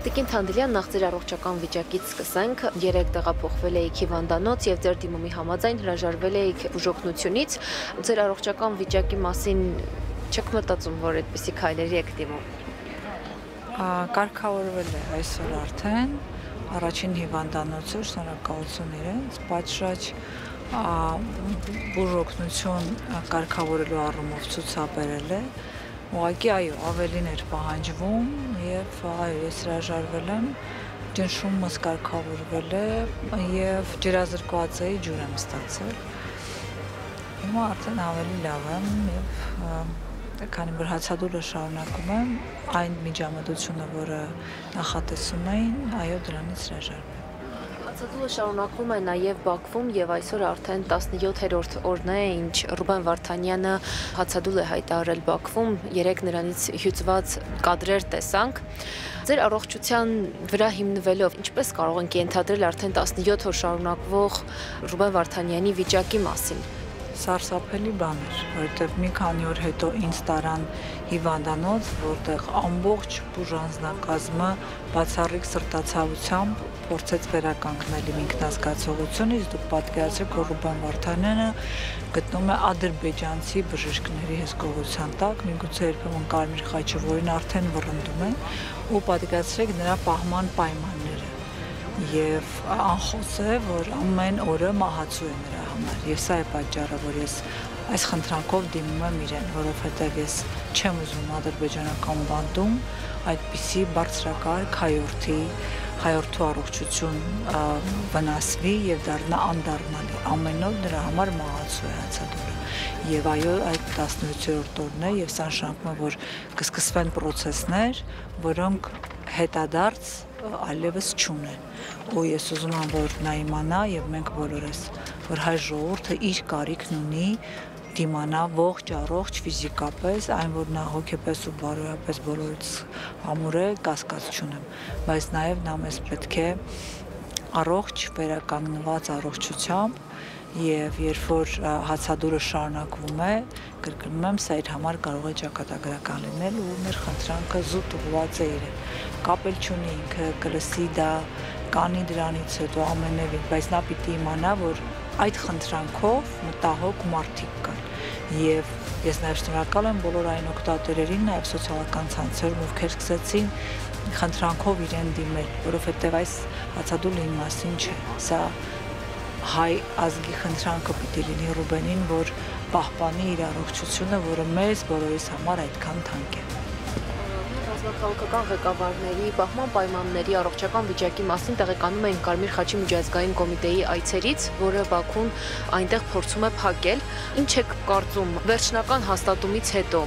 Տիկին Թանդիլյան, նախ ձեր առողջական վիճակից սկսենք, 3 տեղափոխվել էիք հիվանդանոց և ձեր դիմումի համաձայն հրաժարվել էիք բուժօգնությունից, ձեր առողջական վիճակի մասին չեք մտածում, որ այդպիսի քայլերի եք դիմում։ Կարգավորվել է այսօր արդեն, առաջին հիվանդանոցը, շնորհակալություն իրենց, պատշաճ բուժօգնություն կարգավորելու առումով ցուցաբերել է, ուղղակի այո, ավելին էր պահանջվում և այո, ես հրաժարվել եմ, ճնշումս կարգավորվել է և ջրազրկված էի, ջուր եմ ստացել, հիմա արդեն ավելի լավ եմ և քանի որ հացադուլը շարունակում եմ, այն միջամտությունը, որը նախատեսում էին, այո, դրանից հրաժարվել եմ։ Հացադուլը շարունակվում է նաև Բաքվում և այսօր արդեն 17-րդ օրն է, ինչ Ռուբեն Վարդանյանը հացադուլ է հայտարարել Բաքվում, 3 նրանից հյուծված կադրեր տեսանք։ Ձեր առողջության վրա հիմնվելով, ինչպես կարող ենք ենթադրել արդեն 17 օր շարունակվող Ռուբեն Վարդանյանի վիճակի մասին։ Սարսափելի բան էր, որովհետև մի քանի օր հետո ինձ տարան հիվանդանոց, որտեղ ամբողջ բուժանձնակազմը բացառիկ սրտացավությամբ փորձեց վերականգնել իմ ինքնազգացողությունից, դուք պատկերացրեք, որ Ռուբեն Վարդանյանը գտնում է ադրբեջանցի բժիշկների հսկողության տակ, միգուցե երբեմն Կարմիր խաչը, որին արդեն վռնդում են, ու պատկերացրեք նրա պահման պայմանները։ Եվ անխոս է, որ ամեն օրը մահացու է նրա համար, և սա է պատճառը, որ ես այս խնդրանքով դիմում եմ իրեն, որովհետև ես չեմ ուզում ադրբեջանական բանտում այդպիսի բարձրակարգ հայորդու առողջություն վնասվի և դառնա անդառնալի, ամեն օր նրա համար մահացու է հացադուլը։ Եվ այո, այդ 17-րդ օրն է, և սա նշանակում է, որ կսկսվեն պրոցեսներ, որոնք հետադարձ այլևս չունեն, ու ես ուզում եմ, որ նա իմանա և մենք բոլորս, որ հայ ժողովուրդը իր կարիքն ունի դիմանա ողջ առողջ ֆիզիկապես, այն որ նա հոգեպես ու բարոյապես բոլորից ամուր է, կասկած չունեմ, բայց նաև նա մեզ պետք է առողջ, վերականգնված առողջությամբ և երբ որ հացադուլը շարունակվում է, կրկնում եմ, սա իր համար կարող է ճակատագրական լինել ու մեր խնդրանքը զուտ ուղղված է իրեն։ Կապ էլ չունի, ինքը կլսի դա, կանի դրանից հետո ամենևին, բայց նա պիտի իմանա, որ այդ խնդրանքով մտահոգ մարդիկ կան։ Եվ ես նաև շնորհակալ եմ բոլոր այն օգտատերերին, նաև սոցիալական ցանցերում, ովքեր սկսեցին խնդրանքով իրեն դիմել, որովհետև այս հացադուլը իմ մասին չէ, սա հայ ազգի խնդրանքը պիտի լինի Ռուբենին, որ պահպանի իր առողջությունը, որը մեզ բոլորիս համար այդքան թանկ է։ Ռազմաքաղաքական ղեկավարների պահման պայմանների առողջական վիճակի մասին տեղեկանում էին Կարմիր խաչի միջազգային կոմիտեի այցերից, որը Բաքուն այնտեղ փորձում է փակել։ Ինչ եք կարծում վերջնական հաստատումից հետո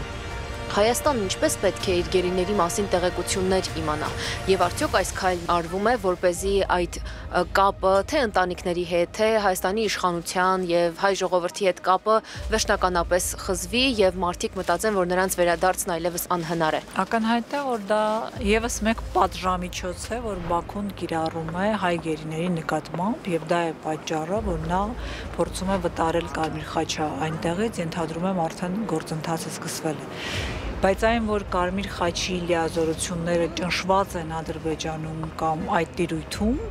Հայաստանն ինչպես պետք է իր գերիների մասին տեղեկություններ իմանա, և արդյոք այս քայլն արվում է, որպեսզի այդ կապը թե ընտանիքների հետ, թե Հայաստանի իշխանության և հայ ժողովրդի հետ կապը վերջնականապես խզվի և մարդիկ մտածեն, որ նրանց վերադարձն այլևս անհնար է։ Ակնհայտ է, որ դա ևս մեկ պատժամիջոց է, որ Բաքուն կիրառում է հայ գերիների նկատմամբ, և դա է պատճառը, որ նա փորձում է վտարել Կարմիր խաչը այնտեղից, ենթադրում եմ արդեն գործընթացը սկսվել է։ Բայց այն, որ Կարմիր խաչի լիազորությունները ճնշված են Ադրբեջանում կամ այդ տիրույթում,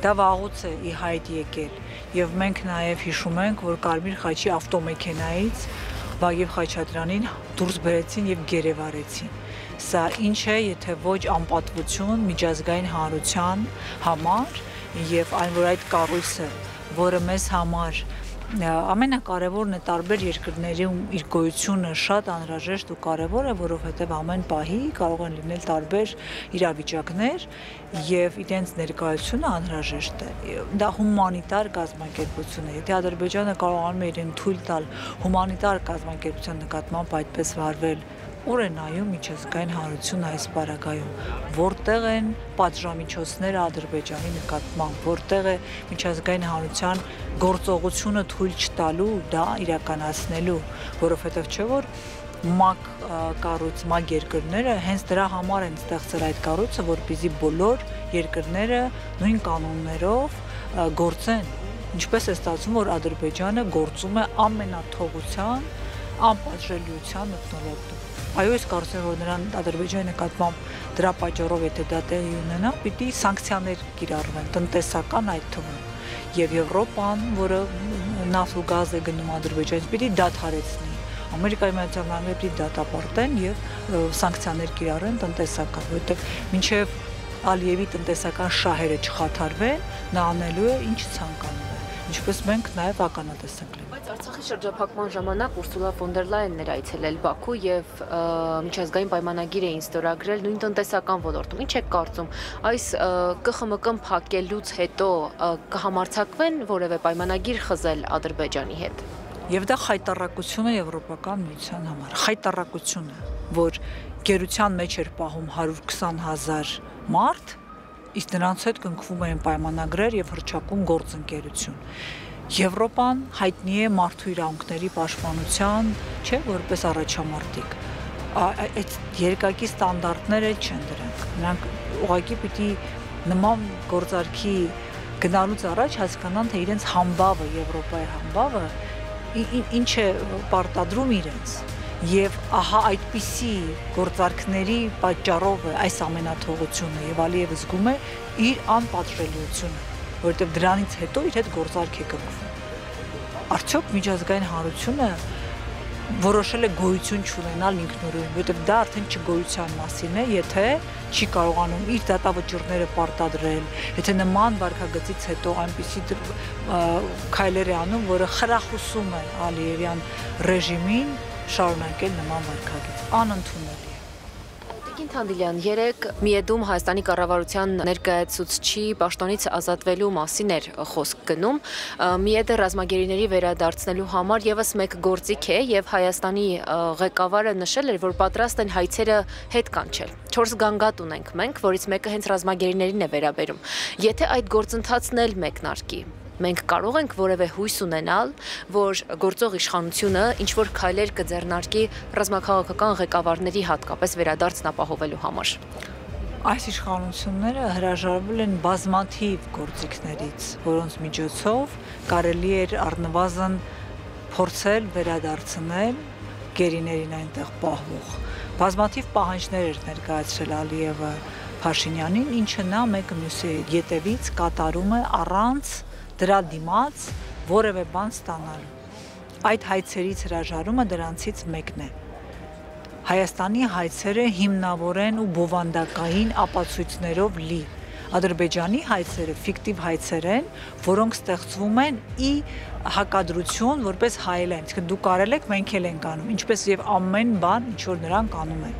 դա վաղուց է ի հայտ եկել, և մենք նաև հիշում ենք, որ Կարմիր խաչի ավտոմեքենայից Բաղև Խաչատրյանին դուրս բերեցին և գերեվարեցին։ Սա ինչ է, եթե ոչ անպատվություն միջազգային հանրության համար, և այն, որ այդ կառույցը, որը մեզ համար ամենակարևորն է տարբեր երկրներում իր գոյությունը շատ անհրաժեշտ ու կարևոր է, որովհետև ամեն պահի կարող են լինել տարբեր իրավիճակներ և իրենց ներկայությունը անհրաժեշտ է։ Դա հումանիտար կազմակերպություն է, եթե Ադրբեջանը կարողանում է իրեն թույլ տալ հումանիտար կազմակերպության նկատմամբ այդպես վարվել, ուր է նայում միջազգային հանրությունը այս պարագայում, որտեղ են պատժամիջոցները Ադրբեջանի նկատմամբ, որտեղ է միջազգային հանրության գործողությունը թույլ չտալու դա իրականացնելու, որովհետև չէ որ ՄԱԿ կառույց, ՄԱԿ երկրները հենց դրա համար են ստեղծել այդ կառույցը, որպեսզի բոլոր երկրները նույն կանոններով գործեն։ Ինչպես է ստացվում, որ Ադրբեջանը գործում է ամենաթողության, անպատժելիության մթնոլորտում։ Այո, ես կարծում եմ, որ նրան Ադրբեջանի նկատմամբ դրա պատճառով եթե դա տեղի ունենա, պիտի սանկցիաներ կիրառվեն, տնտեսական այդ թվում։ Եվ Եվրոպան, որը նավթ ու գազ է գնում Ադրբեջանից, պիտի դադարեցնի։ Ամերիկայի Միացյալ Նահանգները պիտի դատապարտեն եւ սանկցիաներ կիրառեն տնտեսական, որովհետեւ մինչեւ Ալիևի տնտեսական շահերը չխաթարվեն, նա անելու է ինչ ցանկանում է, ինչպես մենք նաեւ ականատես ենք լինում։ Բայց Արցախի շրջափակման ժամանակ Ուրսուլա ֆոն դեր Լայենն էր այցելել Բաքու եւ միջազգային պայմանագիր էին ստորագրել նույն տնտեսական ոլորտում։ Ինչ եք կարծում, այս ԿԽՄԿ-ն փակելուց հետո կհամարձակվեն որևէ պայմանագիր խզել Ադրբեջանի հետ։ Եվ դա խայտառակություն է Եվրոպական միության համար, խայտառակություն է, որ գերության մեջ էր պահում 120,000 մարդ, իսկ նրանց հետ կնքվում էին պայմանագրեր եւ հռչակում գործընկերություն։ Եվրոպան հայտնի է մարդու իրավունքների պաշտպանության, չէ, որպես առաջամարտիկ։ Այդ երկակի ստանդարտները չեն դրանք։ Նրանք ուղղակի պիտի նման գործարքի գնալուց առաջ հասկանան, թե իրենց համբավը, Եվրոպայի համբավը ինչ է պարտադրում իրենց եւ ահա այդպիսի գործարքների պատճառով է այս ամենաթողությունը եւ Ալիևը զգում է իր անպատժելիությունը, որովհետեւ դրանից հետո իր հետ գործարք է կնքվում։ Արդյոք միջազգային հանրությունը որոշել է գոյություն չունենալ ինքնուրույն, որովհետեւ դա արդեն չգոյության մասին է, եթե չի կարողանում իր դատավճիռները պարտադրել, եթե նման վարքագծից հետո այնպիսի քայլեր է անում, որը խրախուսում է Ալիևյան ռեժիմին շարունակել նման վարքագիծ, անընդունելի է։ Տիկին Թանդիլյան, երեկ Միեդում Հայաստանի կառավարության ներկայացուցչի պաշտոնից ազատվելու մասին էր խոսք գնում։ Միեդը ռազմագերիների վերադարձնելու համար եւս մեկ գործիք է եւ Հայաստանի ղեկավարը նշել էր, որ պատրաստ են հայցերը հետ կանչել։ 4 գանգատ ունենք մենք, որից մեկը հենց ռազմագերիներին է վերաբերում։ Եթե այդ գործընթացն էլ մեկնարկի, մենք կարող ենք որևէ հույս ունենալ, որ գործող իշխանությունը ինչ-որ քայլեր կձեռնարկի ռազմաքաղաքական ղեկավարների հատկապես վերադարձն ապահովելու համար։ Այս իշխանությունները հրաժարվել են բազմաթիվ գործիքներից, որոնց միջոցով կարելի էր առնվազն փորձել վերադարձնել գերիներին այնտեղ պահվող։ Բազմաթիվ պահանջներ էր ներկայացրել Ալիևը Փաշինյանին, ինչը նա մեկը մյուսի ետևից կատարում է առանց դրա դիմաց որևէ բան ստանալու։ Այդ հայցերից հրաժարումը դրանցից մեկն է։ Հայաստանի հայցերը հիմնավորեն ու բովանդակային ապացույցներով լի։ Ադրբեջանի հայցերը ֆիկտիվ հայցեր են, որոնք ստեղծվում են ի հակադրություն որպես հայելեն, իսկ դուք արել եք, մենք էլ ենք անում, ինչպես եւ ամեն բան, ինչ որ նրանք անում են,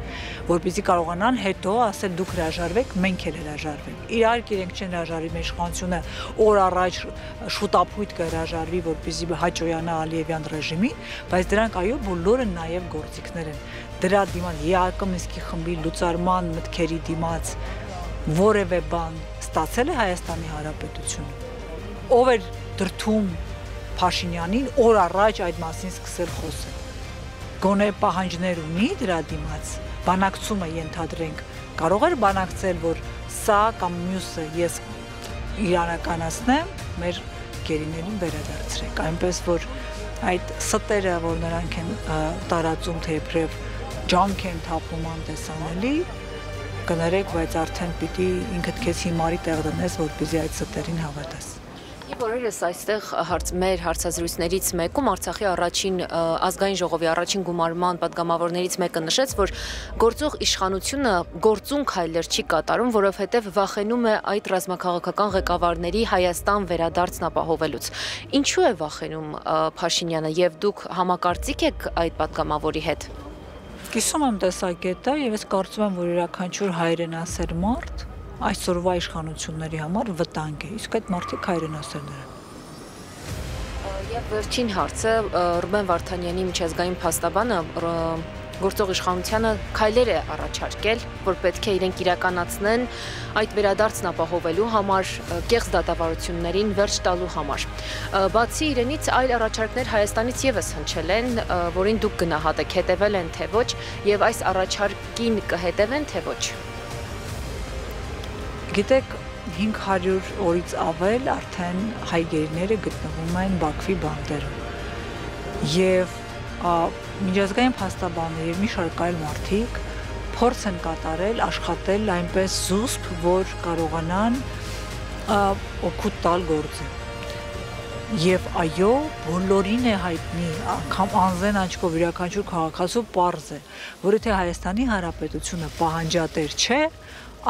որպեսզի կարողանան հետո ասել դուք հրաժարվեք, մենք էլ հրաժարվենք։ Իհարկե իրենք չեն հրաժարվի, մեր իշխանությունը օր առաջ շուտապույտ կհրաժարվի, որպեսզի հաճոյանա Ալիևյան ռեժիմին, բայց դրանք այո բոլորը նաեւ գործիքներ են։ Դրա դիմաց ԵԱԿ Մինսկի խմբի լուծարման մտքերի դիմաց որևէ բան ստացել է Հայաստանի Հանրապետությունը։ Ով էր դրթում Փաշինյանին օր առաջ այդ մասին սկսել խոսել։ Գոնե պահանջներ ունի դրա դիմաց, բանակցում է ենթադրենք, կարող էր բանակցել, որ սա կամ մյուսը ես իրանականացնեմ, մեր գերիներին վերադարձրեք, այնպես որ այդ ստերը, որ նրանք են տարածում, թե իբրև ջանք են թափում անտեսանելի, կներեք, բայց արդեն պիտի ինքդ քեզ հիմարի տեղ դնես, որպեսզի այդ ստերին հավատաս։ Եվ օրերս այստեղ մեր հարցազրույցներից մեկում Արցախի առաջին ազգային ժողովի առաջին գումարման պատգամավորներից մեկը նշեց, որ գործող իշխանությունը գործուն քայլեր չի կատարում, որովհետև վախենում է այդ ռազմաքաղաքական ղեկավարների Հայաստան վերադարձն ապահովելուց։ Ինչու է վախենում Փաշինյանը եւ դուք համակարծիք եք այդ պատգամավորի հետ։ Կիսում եմ տեսակետը եւ ես կարծում եմ, որ յուրաքանչյուր հայրենասեր մարդ այսօրվա իշխանությունների համար վտանգ է, իսկ այդ մարդիկ հայրենասերներ են։ Եվ վերջին հարցը Ռուբեն Վարդանյանի միջազգային փաստաբանը գործող իշխանությանը քայլեր է առաջարկել, որ պետք է իրենք իրականացնեն այդ վերադարձն ապահովելու համար, կեղծ դատավարություններին վերջ տալու համար։ Բացի իրենից այլ առաջարկներ Հայաստանից եւս հնչել են, որին դուք գնահատեք, հետևել են թե ոչ, եւ այս առաջարկին կհետևեն թե ոչ։ Գիտեք, 500 օրից ավել արդեն հայ գերիները գտնվում են Բաքվի բանտերում։ Եվ միջազգային փաստաբաններ եւ մի շարք այլ մարդիկ փորձ են կատարել աշխատել այնպես զուսպ, որ կարողանան օգուտ տալ գործը։ Եվ այո, բոլորին է հայտնի, անգամ անզեն աչքով յուրաքանչյուր քաղաքացու պարզ է, որ եթե Հայաստանի Հանրապետությունը պահանջատեր չէ,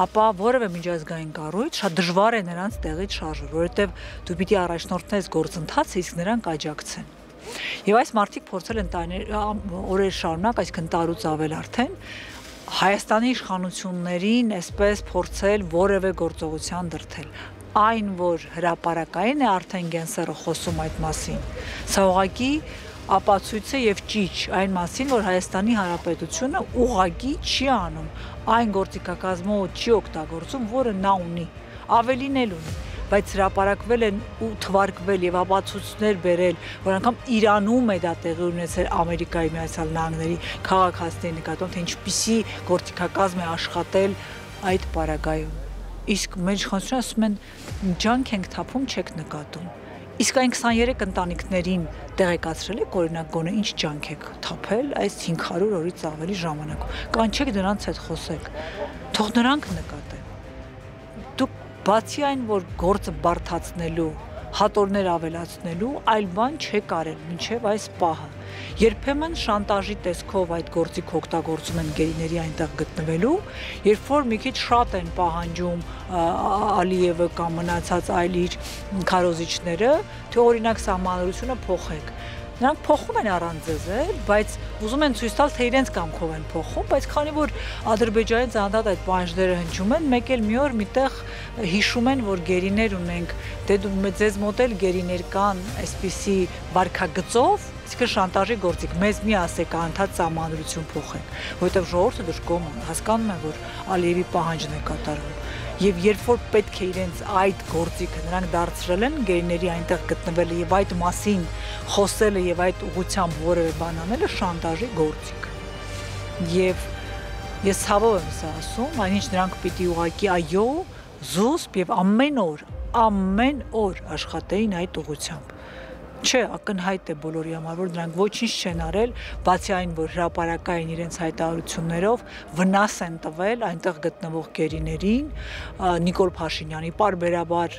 ապա որևէ միջազգային կառույց շատ դժվար է նրանց տեղից շարժել, որովհետև դու պիտի առաջնորդես գործընթացը, իսկ նրանք աջակցեն։ Եվ այս մարդիկ փորձել են օրեր շարունակ, այսինքն տարուց ավել արդեն, Հայաստանի իշխանություններին այսպես փորձել որևէ գործողության դրդել։ Այն, որ հրապարակային է արդեն Գենսերը խոսում այդ մասին, սա ուղղակի ապացույց է եւ ճիչ այն մասին, որ Հայաստանի Հանրապետությունը ուղղակի չի անում այն գործիքակազմով չի օգտագործում, որը նա ունի, ավելին էլ ունի, բայց հրապարակվել են ու թվարկվել եւ ապացույցներ բերել, որ անգամ Իրանում է դա տեղի ունեցել Ամերիկայի Միացյալ Նահանգների քաղաքացիների նկատմամբ, թե ինչպիսի գործիքակազմ է աշխատել այդ պարագայում։ Իսկ մեր իշխանությունները ասում են ջանք ենք թափում, չեք նկատում։ Իսկ այն 23 ընտանիքներին տեղեկացրել եք, օրինակ գոնե ինչ ջանք եք թափել այս 500 օրից ավելի ժամանակում։ Կանչեք դրանց հետ խոսեք։ Թող նրանք նկատեն։ Դուք բացի այն, որ գործը բարդացնելու, հատորներ ավելացնելու, այլ բան չեք արել մինչև այս պահը։ Երբեմն շանտաժի տեսքով այդ գործիք օգտագործում են գերիների այնտեղ գտնվելու, երբ որ մի քիչ շատ են պահանջում Ալիևը կամ մնացած այլ իր քարոզիչները, թե օրինակ սահմանադրությունը փոխեք։ Նրանք փոխում են առանց ձեզ, բայց ուզում են ցույց տալ, թե իրենց կամքով են փոխում, բայց քանի որ Ադրբեջանից անդադ այդ պահանջները հնչում են, մեկ էլ մի օր միտեղ հիշում են, որ գերիներ ունենք, դե ձեզ մոտ էլ գերիներ կան, այսպիսի վարքագծով, իսկ շանտաժի գործիք, մեզ մի ասեք անդադ սահմանադրություն փոխենք, որովհետև ժողովուրդը դժգոհ է, հասկանում է, որ Ալիևի պահանջն է կատարվում։ Եվ երբ որ պետք է իրենց այդ գործիքը նրանք դարձրել են գերիների այնտեղ գտնվելը եւ այդ մասին խոսելը եւ այդ ուղղությամբ որևէ բան անելը շանտաժի գործիք։ Եվ ես ցավով եմ սա ասում, այնինչ նրանք պիտի ուղղակի այո, զուսպ եւ ամեն օր աշխատեին այդ ուղղությամբ։ Չէ, ակնհայտ է բոլորի համար, որ նրանք ոչինչ չեն արել, բացի այն, որ հրապարակային իրենց հայտարարություններով վնաս են տվել այնտեղ գտնվող գերիներին, Նիկոլ Փաշինյանի պարբերաբար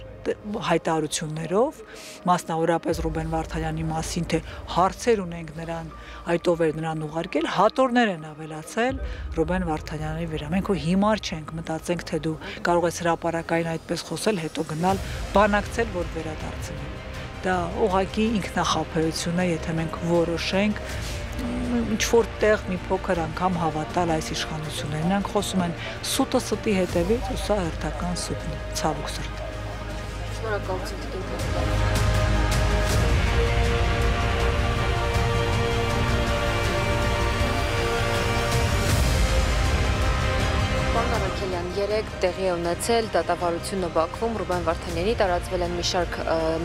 հայտարարություններով, մասնավորապես Ռուբեն Վարդանյանի մասին, թե հարցեր ունենք նրան, այդով էր նրան ուղարկել, հատորներ են ավելացել Ռուբեն Վարդանյանի վրա։ Մենք հիմար չենք, մտածենք, թե դու կարող ես հրապարակային այդպես խոսել, հետո գնալ բանակցել, որ վերադարձնի։ Դա ուղղակի ինքնախաբեություն է, եթե մենք որոշենք ինչ-որ տեղ մի փոքր անգամ հավատալ այս իշխանություններին։ Նրանք խոսում են սուտը ստի հետևից, ու սա հերթական սուտն է, ցավոք սրտի։ Շնորհակալություն դեպի Երեկ տեղի է ունեցել դատավարությունը Բաքվում Ռուբեն Վարդանյանի, տարածվել են մի շարք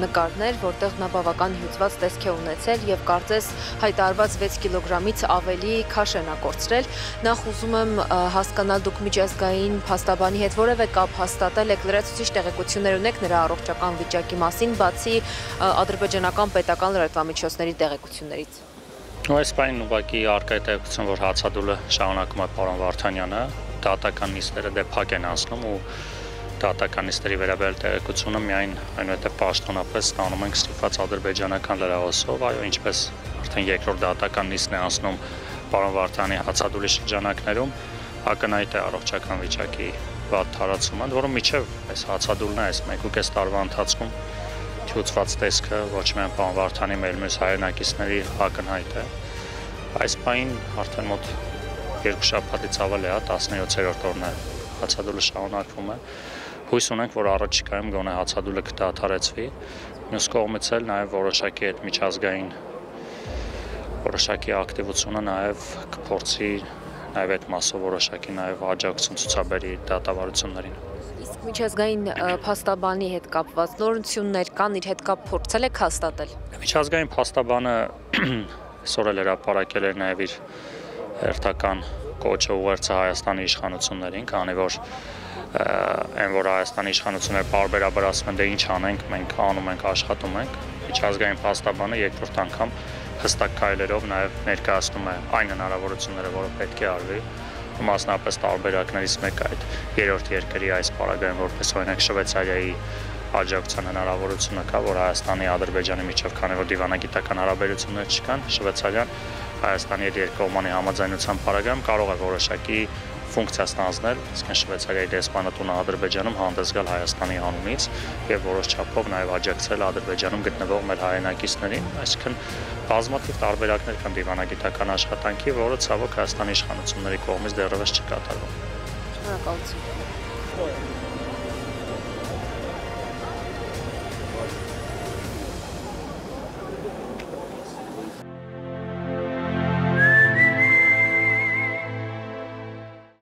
նկարներ, որտեղ նա բավական հյուծված տեսք է ունեցել եւ կարծես հայտարարված 6 կիլոգրամից ավելի քաշ է նա կորցրել։ Նախ ուզում եմ հասկանալ, դուք միջազգային փաստաբանի հետ որևէ կապ հաստատել եք, լրացուցիչ տեղեկություններ ունեք նրա առողջական վիճակի մասին, բացի ադրբեջանական պետական լրատվամիջոցների տեղեկություններից։ Այս բանին ուղղակի առկա է տեղեկություն, որ հացադուլը շարունակում է պարոն Վարդանյանը, դատական նիստերը դե փակ են անցնում ու դատական նիստերի վերաբերյալ տեղեկությունը միայն այնուհետև պաշտոնապես ստանում ենք ստիպված ադրբեջանական լրահոսով, այո, ինչպես արդեն երկրորդ դատական նիստն է անցնում պարոն Վարդանի հացադուլի շրջանակներում, ակնհայտ է առողջական վիճակի վատ թարացումը, որը միջև այս հացադուլն է այս 1.5 տարվա ընթացքում թյուծված տեսքը ոչ միայն պարոն Վարդանի, այլ մյուս հայրենակիցների ակնհայտ է։ Այս բանին արդեն մոտ 2 շաբաթից ավել է, 17-րդ օրն է հացադուլը շարունակվում է։ Հույս ունենք, որ առաջիկայում գոնե հացադուլը կդադարեցվի։ Մյուս կողմից էլ նաև որոշակի այդ միջազգային որոշակի ակտիվությունը նաև կփորձի նաև այդ մասով որոշակի նաև աջակցություն ցուցաբերի դատավարություններին։ Իսկ միջազգային փաստաբանի հետ կապված նորություններ կան, իր հետ կապ փորձել եք հաստատել։ Միջազգային փաստաբանը այսօր էլ հրապարակել էր նաև իր հերթական կոչը ուղերձը Հայաստանի իշխանություններին, քանի որ այն որ Հայաստանի իշխանությունները պարբերաբար ասում են դե ինչ անենք, մենք անում ենք, աշխատում ենք, միջազգային փաստաբանը երկրորդ անգամ հստակ քայլերով նաև ներկայացնում է այն հնարավորությունները, որը պետք է արվի, մասնապես տարբերակներից մեկը այդ երրորդ երկրի այս պարագայում, որպես օրինակ Շվեյցարիայի աջակցության հնարավորությունը կա, որ Հայաստանի, Ադրբեջանի միջև, քանի որ դիվանագիտական հարաբերություններ չկան, Շվեյցարիան Հայաստանի հետ երկկողմանի համաձայնության պարագայում կարող է որոշակի ֆունկցիա ստանձնել, այսինքն Շվեյցարիայի դեսպանատունը Ադրբեջանում հանդես գալ Հայաստանի անունից եւ որոշ չափով նաեւ աջակցել Ադրբեջանում գտնվող մեր հայրենակիցներին, այսինքն բազմաթիվ տարբերակներ կան դիվանագիտական աշխատանքի, որը ցավոք Հայաստանի իշխանությունների կողմից դեռևս չկատարվում։ Շնորհակալություն։